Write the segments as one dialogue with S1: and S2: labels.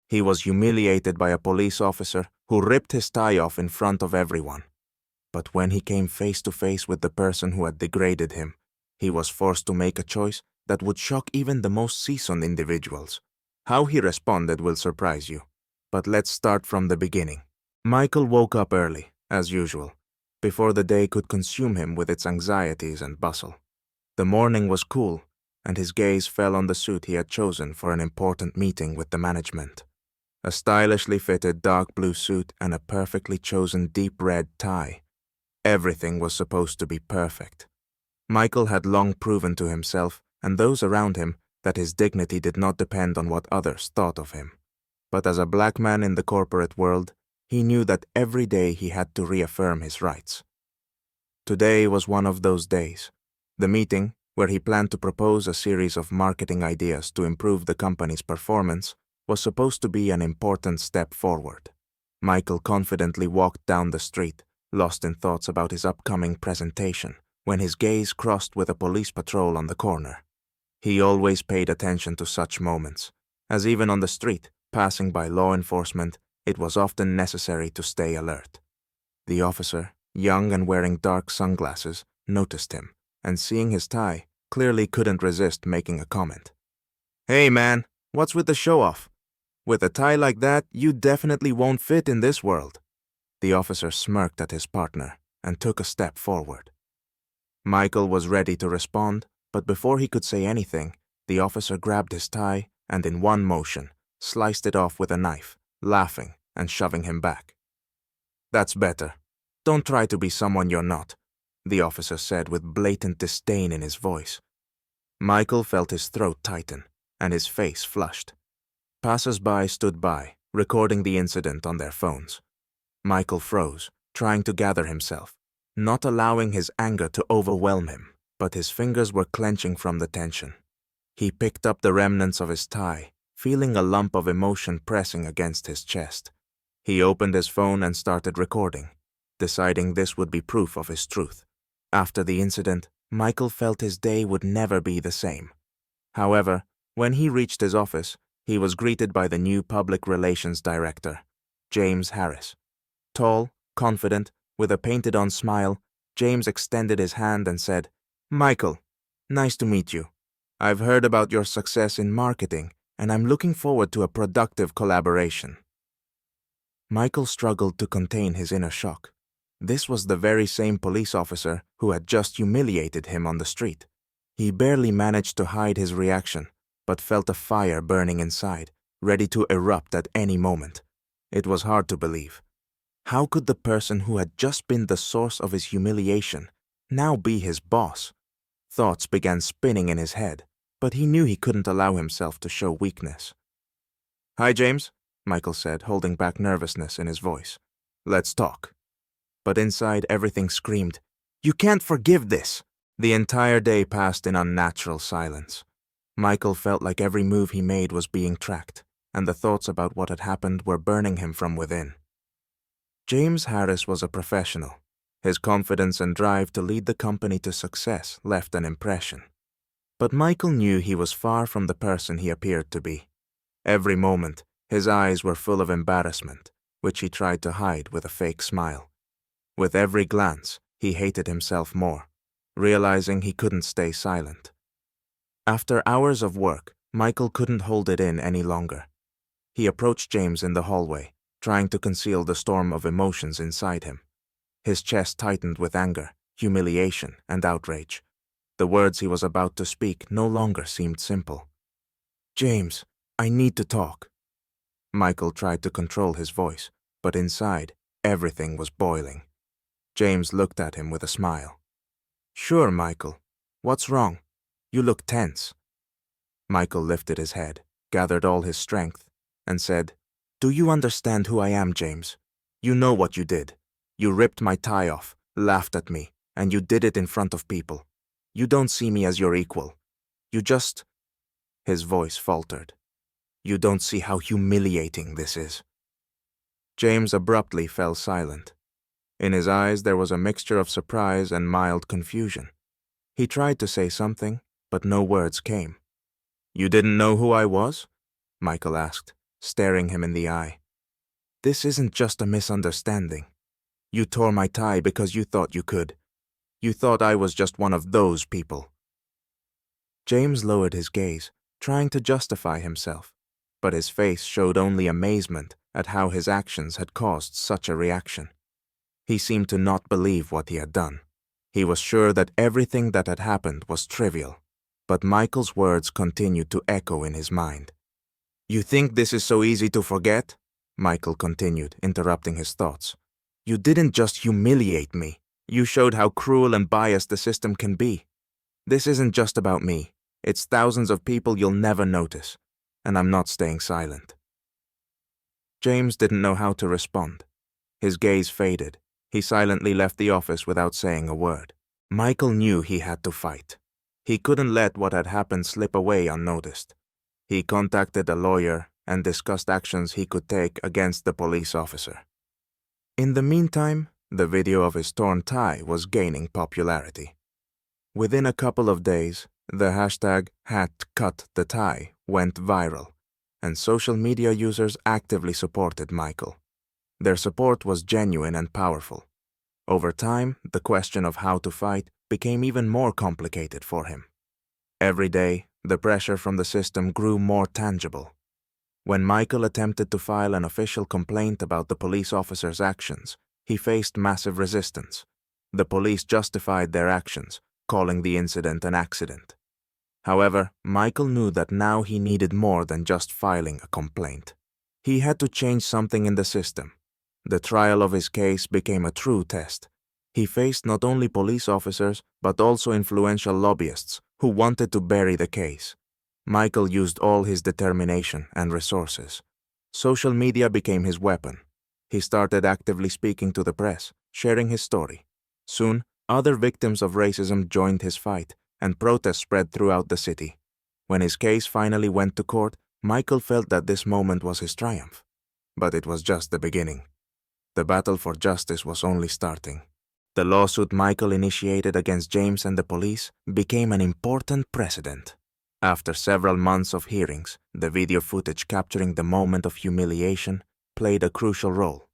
S1: He was humiliated by a police officer who ripped his tie off in front of everyone. But when he came face to face with the person who had degraded him, he was forced to make a choice that would shock even the most seasoned individuals. How he responded will surprise you. But let's start from the beginning. Michael woke up early, as usual, before the day could consume him with its anxieties and bustle. The morning was cool, and his gaze fell on the suit he had chosen for an important meeting with the management. A stylishly fitted dark blue suit and a perfectly chosen deep red tie. Everything was supposed to be perfect. Michael had long proven to himself and those around him that his dignity did not depend on what others thought of him. But as a black man in the corporate world, he knew that every day he had to reaffirm his rights. Today was one of those days. The meeting, where he planned to propose a series of marketing ideas to improve the company's performance, was supposed to be an important step forward. Michael confidently walked down the street, lost in thoughts about his upcoming presentation, when his gaze crossed with a police patrol on the corner. He always paid attention to such moments, as even on the street, passing by law enforcement, it was often necessary to stay alert. The officer, young and wearing dark sunglasses, noticed him, and seeing his tie, clearly couldn't resist making a comment. "Hey man, what's with the show-off? With a tie like that, you definitely won't fit in this world." The officer smirked at his partner and took a step forward. Michael was ready to respond, but before he could say anything, the officer grabbed his tie and in one motion, sliced it off with a knife, laughing and shoving him back. "That's better. Don't try to be someone you're not," the officer said with blatant disdain in his voice. Michael felt his throat tighten and his face flushed. Passers-by stood by, recording the incident on their phones. Michael froze, trying to gather himself, not allowing his anger to overwhelm him, but his fingers were clenching from the tension. He picked up the remnants of his tie, feeling a lump of emotion pressing against his chest. He opened his phone and started recording, deciding this would be proof of his truth. After the incident, Michael felt his day would never be the same. However, when he reached his office, he was greeted by the new public relations director, James Harris. Tall, confident, with a painted-on smile, James extended his hand and said, "Michael, nice to meet you. I've heard about your success in marketing, and I'm looking forward to a productive collaboration." Michael struggled to contain his inner shock. This was the very same police officer who had just humiliated him on the street. He barely managed to hide his reaction, but felt a fire burning inside, ready to erupt at any moment. It was hard to believe. How could the person who had just been the source of his humiliation now be his boss? Thoughts began spinning in his head, but he knew he couldn't allow himself to show weakness. "Hi, James," Michael said, holding back nervousness in his voice. "Let's talk." But inside, everything screamed, "You can't forgive this!" The entire day passed in unnatural silence. Michael felt like every move he made was being tracked, and the thoughts about what had happened were burning him from within. James Harris was a professional. His confidence and drive to lead the company to success left an impression. But Michael knew he was far from the person he appeared to be. Every moment, his eyes were full of embarrassment, which he tried to hide with a fake smile. With every glance, he hated himself more, realizing he couldn't stay silent. After hours of work, Michael couldn't hold it in any longer. He approached James in the hallway, trying to conceal the storm of emotions inside him. His chest tightened with anger, humiliation, and outrage. The words he was about to speak no longer seemed simple. "James, I need to talk." Michael tried to control his voice, but inside, everything was boiling. James looked at him with a smile. "Sure, Michael. What's wrong? You look tense." Michael lifted his head, gathered all his strength, and said, "Do you understand who I am, James? You know what you did. You ripped my tie off, laughed at me, and you did it in front of people. You don't see me as your equal. You just—" His voice faltered. "You don't see how humiliating this is." James abruptly fell silent. In his eyes there was a mixture of surprise and mild confusion. He tried to say something, but no words came. "You didn't know who I was?" Michael asked, staring him in the eye. "This isn't just a misunderstanding. You tore my tie because you thought you could. You thought I was just one of those people." James lowered his gaze, trying to justify himself, but his face showed only amazement at how his actions had caused such a reaction. He seemed to not believe what he had done. He was sure that everything that had happened was trivial, but Michael's words continued to echo in his mind. "You think this is so easy to forget?" Michael continued, interrupting his thoughts. "You didn't just humiliate me. You showed how cruel and biased the system can be. This isn't just about me. It's thousands of people you'll never notice, and I'm not staying silent." James didn't know how to respond. His gaze faded. He silently left the office without saying a word. Michael knew he had to fight. He couldn't let what had happened slip away unnoticed. He contacted a lawyer and discussed actions he could take against the police officer. In the meantime, the video of his torn tie was gaining popularity. Within a couple of days, the hashtag #HatCutTheTie went viral, and social media users actively supported Michael. Their support was genuine and powerful. Over time, the question of how to fight became even more complicated for him. Every day, the pressure from the system grew more tangible. When Michael attempted to file an official complaint about the police officer's actions, he faced massive resistance. The police justified their actions, calling the incident an accident. However, Michael knew that now he needed more than just filing a complaint. He had to change something in the system. The trial of his case became a true test. He faced not only police officers, but also influential lobbyists who wanted to bury the case. Michael used all his determination and resources. Social media became his weapon. He started actively speaking to the press, sharing his story. Soon, other victims of racism joined his fight, and protests spread throughout the city. When his case finally went to court, Michael felt that this moment was his triumph. But it was just the beginning. The battle for justice was only starting. The lawsuit Michael initiated against James and the police became an important precedent. After several months of hearings, the video footage capturing the moment of humiliation played a crucial role.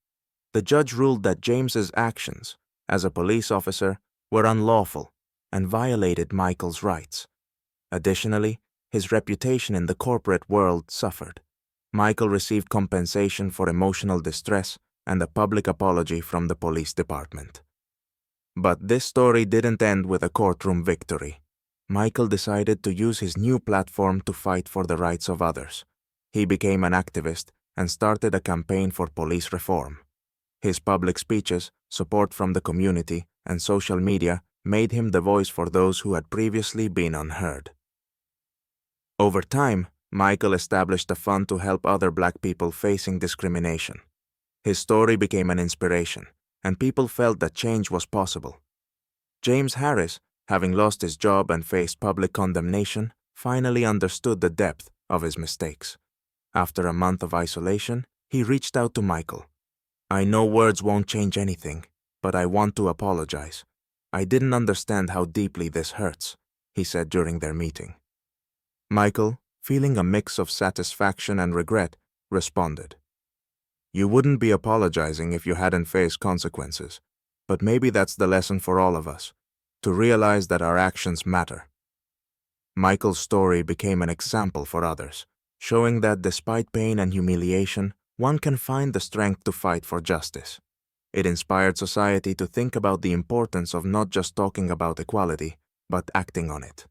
S1: The judge ruled that James's actions, as a police officer, were unlawful and violated Michael's rights. Additionally, his reputation in the corporate world suffered. Michael received compensation for emotional distress and a public apology from the police department. But this story didn't end with a courtroom victory. Michael decided to use his new platform to fight for the rights of others. He became an activist and started a campaign for police reform. His public speeches, support from the community, and social media made him the voice for those who had previously been unheard. Over time, Michael established a fund to help other Black people facing discrimination. His story became an inspiration, and people felt that change was possible. James Harris, having lost his job and faced public condemnation, finally understood the depth of his mistakes. After a month of isolation, he reached out to Michael. "I know words won't change anything, but I want to apologize. I didn't understand how deeply this hurts," he said during their meeting. Michael, feeling a mix of satisfaction and regret, responded, "You wouldn't be apologizing if you hadn't faced consequences, but maybe that's the lesson for all of us, to realize that our actions matter." Michael's story became an example for others, showing that despite pain and humiliation, one can find the strength to fight for justice. It inspired society to think about the importance of not just talking about equality, but acting on it.